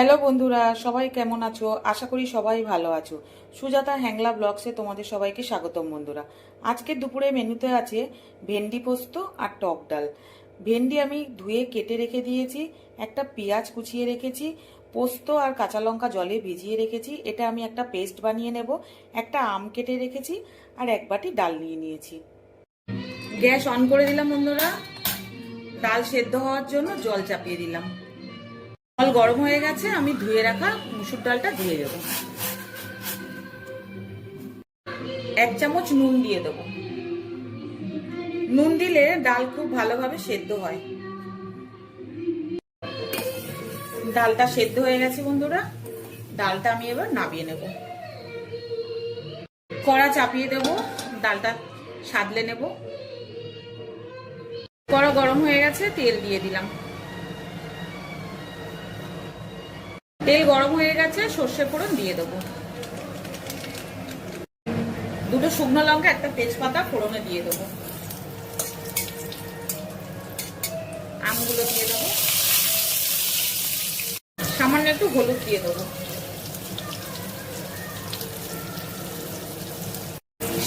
Hello বন্ধুরা, সবাই কেমন আছো? আশা করি সবাই ভালো আছো। সুজাতা হ্যাংলা ব্লগসে তোমাদের সবাইকে স্বাগতম বন্ধুরা। আজকে দুপুরে মেনুতে আছে ভেন্ডি পোস্ত আর টক ডাল। ভেন্ডি আমি ধুয়ে কেটে রেখে দিয়েছি, একটা পেঁয়াজ কুচিয়ে রেখেছি, পোস্ত আর কাঁচা লঙ্কা জলে ভিজিয়ে রেখেছি। এটা আমি একটা পেস্ট বানিয়ে নেব। একটা আম কেটে রেখেছি আর এক বাটি ডাল নিয়ে নিয়েছি। গ্যাস অন করে দিলাম বন্ধুরা। ডাল সেদ্ধ হওয়ার জন্য জল চাপিয়ে দিলাম। জল গরম হয়ে গেছে, আমি ধুয়ে রাখা মুসুর ডালটা দিয়ে দেব। 1 চামচ নুন দিয়ে দেব। নুন দিলে ডাল খুব ভালোভাবে সেদ্ধ হয়। ডালটা সেদ্ধ হয়ে গেছে বন্ধুরা, ডালটা আমি এবার নামিয়ে নেব। কড়া চাপিয়ে দেব, ডালটা সাদলে নেব। কড়া গরম হয়ে গেছে, তেল দিয়ে দিলাম। তেল গরম হয়ে গেছে, সর্ষে ফোড়ন দিয়ে দেবো। দুটো শুকনো লঙ্কা, একটা তেজপাতা ফোড়নে দিয়ে দেবো। আমগুলো দিয়ে দেবো, সামান্য একটু হলুদ দিয়ে দেবো।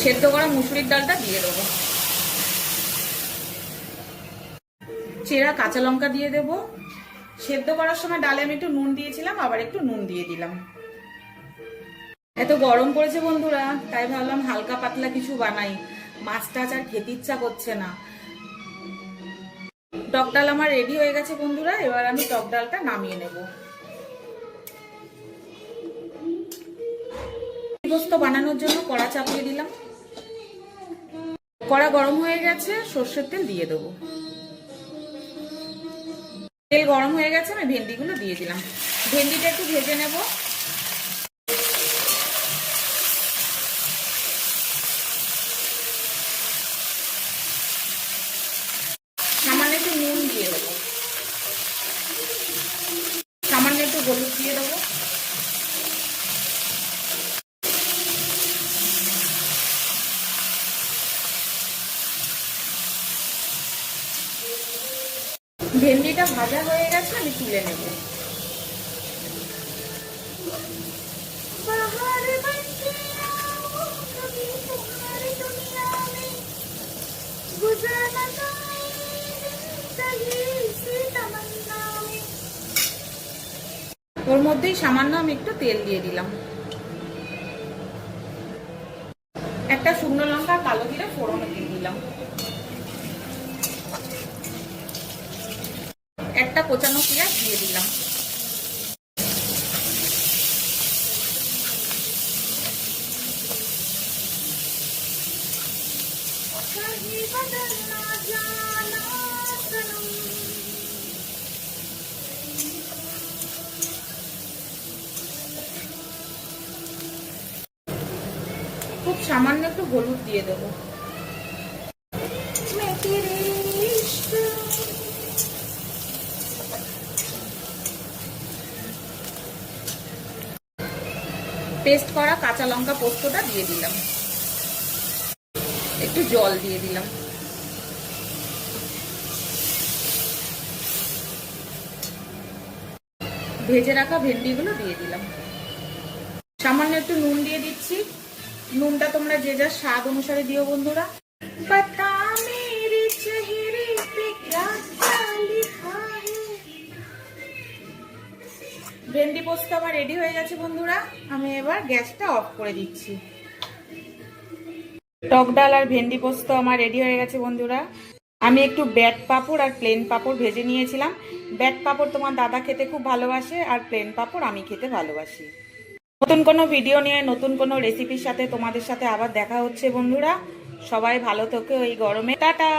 সেদ্ধ করা মুসুরির ডালটা দিয়ে দেবো। চেরা কাঁচা লঙ্কা দিয়ে দেবো। সেদ্ধ করার সময় ডালে আমি একটু নুন দিয়েছিলাম, আবার একটু নুন দিয়ে দিলাম। এত গরম পড়েছে বন্ধুরা, তাই ভাবলাম হালকা পাতলা কিছু বানাই। মাছ টাছ আর খেতে ইচ্ছা করছে না। টক ডাল আমার রেডি হয়ে গেছে বন্ধুরা, এবার আমি টক ডালটা নামিয়ে নেব। পোস্ত বানানোর জন্য কড়া চাপিয়ে দিলাম। কড়া গরম হয়ে গেছে, সর্ষের তেল দিয়ে দেবো। তেল গরম হয়ে গেছে, আমি ভেন্ডিগুলো দিয়ে দিলাম। ভেন্ডিটা একটু ভেজে নেব। সামান্য একটু নুন দিয়ে দেবো, সামান্য একটু হলুদ দিয়ে দেবো। ভেন্ডিটা ভাজা হয়ে গেছে, আমি তুলে নেব। ওর মধ্যেই সামান্য আমি একটু তেল দিয়ে দিলাম। একটা শুকনো লঙ্কা কালো জিরে ফোড়নে দিয়ে দিলাম। একটা কোচানো পেঁয়াজ দিয়ে দিলাম। খুব সামান্য একটু হলুদ দিয়ে দেবো। পেস্ট করা কাঁচা লঙ্কা পোস্তটা দিয়ে দিলাম। একটু জল দিয়ে দিলাম। ভেজে রাখা ভেন্ডিগুলো দিয়ে দিলাম। সামান্য একটু নুন দিয়ে দিচ্ছি। নুনটা তোমরা যে যার স্বাদ অনুসারে দিও বন্ধুরা। ভেন্ডি পোস্ত আমার রেডি হয়ে গেছে বন্ধুরা, আমি এবার গ্যাসটা অফ করে দিচ্ছি। টক ডাল আর ভেন্ডি পোস্ত আমার রেডি হয়ে গেছে বন্ধুরা। আমি একটু ব্যাট পাঁপড় আর প্লেন পাঁপড় ভেজে নিয়েছিলাম। ব্যাট পাঁপড় তোমার দাদা খেতে খুব ভালোবাসে, আর প্লেন পাঁপড় আমি খেতে ভালোবাসি। নতুন কোনো ভিডিও নিয়ে নতুন কোনো রেসিপির সাথে তোমাদের সাথে আবার দেখা হচ্ছে বন্ধুরা। সবাই ভালো থেকো এই গরমে। টাটা।